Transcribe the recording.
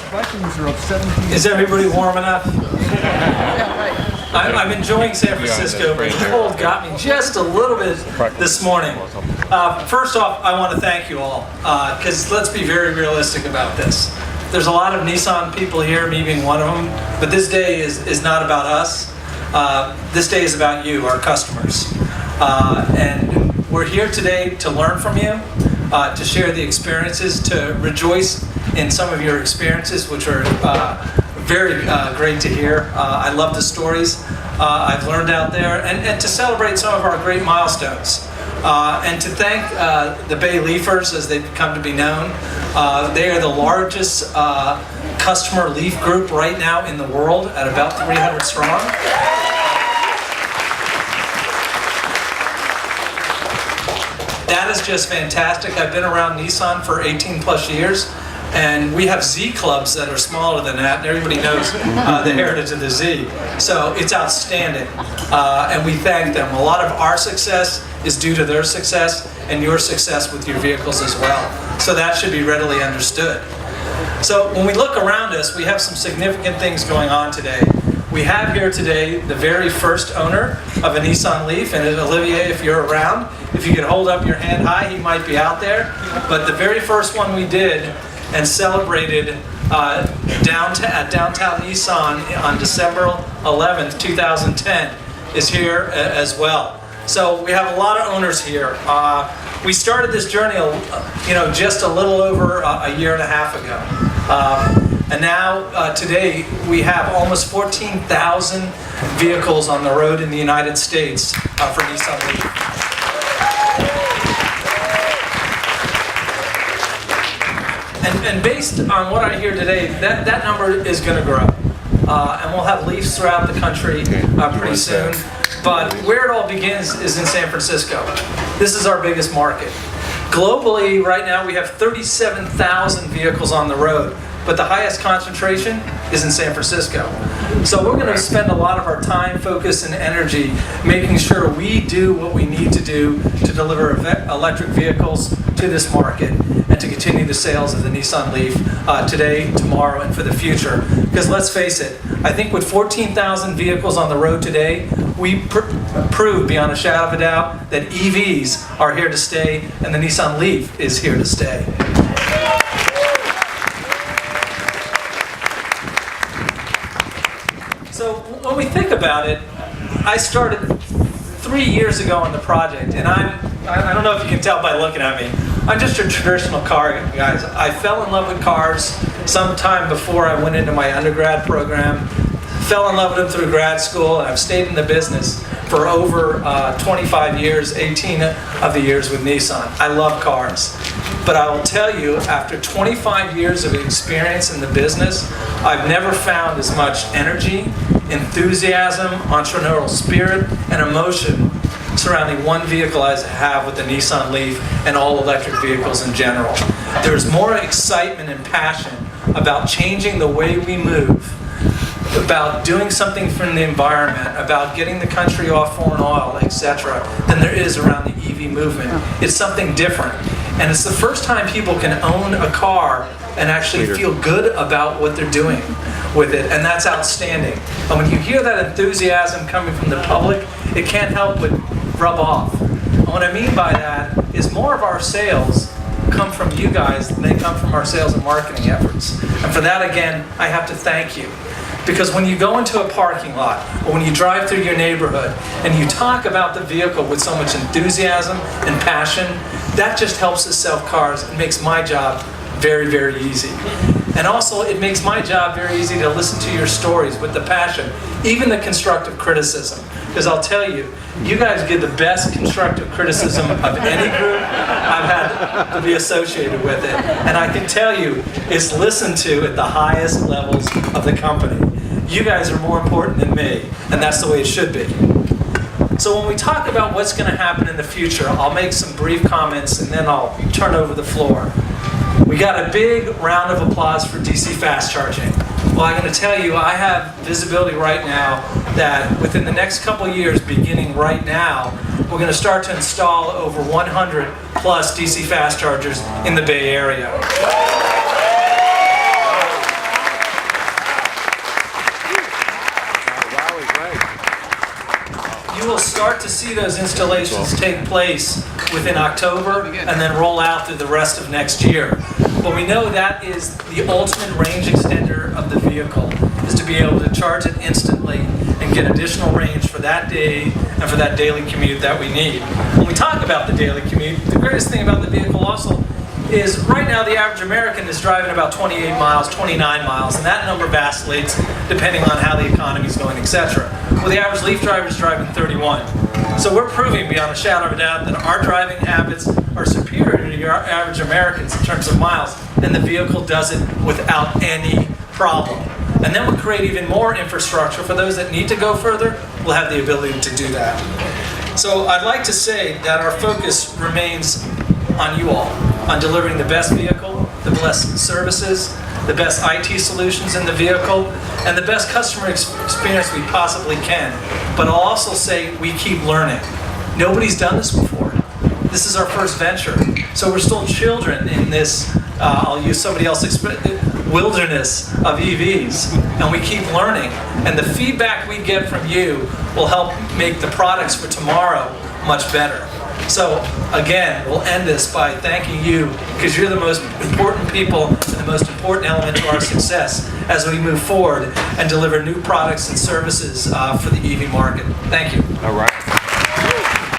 Is everybody warm enough? I'm enjoying San Francisco, but the cold got me just a little bit this morning. First off, I want to thank you all, because let's be very realistic about this. There's a lot of Nissan people here, me being one of them, but this day is not about us. This day is about you, our customers. And we're here today to learn from you, to share the experiences, to rejoice in some of your experiences, which are very great to hear. I love the stories I've learned out there, and to celebrate some of our great milestones. And to thank the Bay Leafers, as they've come to be known. They are the largest customer leaf group right now in the world, at about 300 strong. That is just fantastic. I've been around Nissan for 18 plus years, and we have Z clubs that are smaller than that, and everybody knows the heritage of the Z. So it's outstanding, and we thank them. A lot of our success is due to their success and your success with your vehicles as well. So that should be readily understood. So when we look around us, we have some significant things going on today. We have here today the very first owner of a Nissan Leaf, and Olivier, if you're around, if you could hold up your hand high, he might be out there. But the very first one we did and celebrated at Downtown Nissan on December 11th, 2010 is here as well. So we have a lot of owners here. We started this journey, just a little over a year and a half ago. And now, today, we have almost 14,000 vehicles on the road in the United States for Nissan Leaf. And based on what I hear today, that number is going to grow. And we'll have Leafs throughout the country pretty soon. But where it all begins is in San Francisco. This is our biggest market. Globally, right now, we have 37,000 vehicles on the road. But the highest concentration is in San Francisco. So we're going to spend a lot of our time, focus, and energy making sure we do what we need to do to deliver electric vehicles to this market and to continue the sales of the Nissan Leaf today, tomorrow, and for the future. Because let's face it, I think with 14,000 vehicles on the road today, we prove beyond a shadow of a doubt that EVs are here to stay and the Nissan Leaf is here to stay. So when we think about it, I started 3 years ago on the project, and I don't know if you can tell by looking at me, I'm just a traditional car guy. I fell in love with cars sometime before I went into my undergrad program, fell in love with them through grad school, and I've stayed in the business for over 25 years, 18 of the years with Nissan. I love cars. But I will tell you, after 25 years of experience in the business, I've never found as much energy, enthusiasm, entrepreneurial spirit, and emotion surrounding one vehicle as I have with the Nissan Leaf and all electric vehicles in general. There's more excitement and passion about changing the way we move, about doing something for the environment, about getting the country off foreign oil, etc., than there is around the EV movement. It's something different. And it's the first time people can own a car and actually feel good about what they're doing with it, and that's outstanding. And when you hear that enthusiasm coming from the public, it can't help but rub off. And what I mean by that is more of our sales come from you guys than they come from our sales and marketing efforts. And for that, again, I have to thank you. Because when you go into a parking lot, or when you drive through your neighborhood, and you talk about the vehicle with so much enthusiasm and passion, that just helps us sell cars and makes my job very, very easy. And also, it makes my job very easy to listen to your stories with the passion, even the constructive criticism. Because I'll tell you, you guys give the best constructive criticism of any group I've had to be associated with it. And I can tell you, it's listened to at the highest levels of the company. You guys are more important than me, and that's the way it should be. So when we talk about what's going to happen in the future, I'll make some brief comments and then I'll turn over the floor. We got a big round of applause for DC fast charging. Well, I'm going to tell you, I have visibility right now that within the next couple of years, beginning right now, we're going to start to install over 100 plus DC fast chargers in the Bay Area. start to see those installations take place within October and then roll out through the rest of next year. But we know that is the ultimate range extender of the vehicle, is to be able to charge it instantly and get additional range for that day and for that daily commute that we need. When we talk about the daily commute, the greatest thing about the vehicle also is right now the average American is driving about 28 miles, 29 miles, and that number vacillates depending on how the economy is going, etc. Well, the average Leaf driver is driving 31. So we're proving beyond a shadow of a doubt that our driving habits are superior to your average Americans in terms of miles, and the vehicle does it without any problem. And then we'll create even more infrastructure for those that need to go further. We'll have the ability to do that. So I'd like to say that our focus remains on you all, on delivering the best vehicle, the best services, the best IT solutions in the vehicle, and the best customer experience we possibly can. But I'll also say we keep learning. Nobody's done this before. This is our first venture. So we're still children in this, I'll use somebody else's wilderness of EVs, and we keep learning. And the feedback we get from you will help make the products for tomorrow much better. So again, we'll end this by thanking you, because you're the most important people and the most important element to our success as we move forward and deliver new products and services for the EV market. Thank you. All right.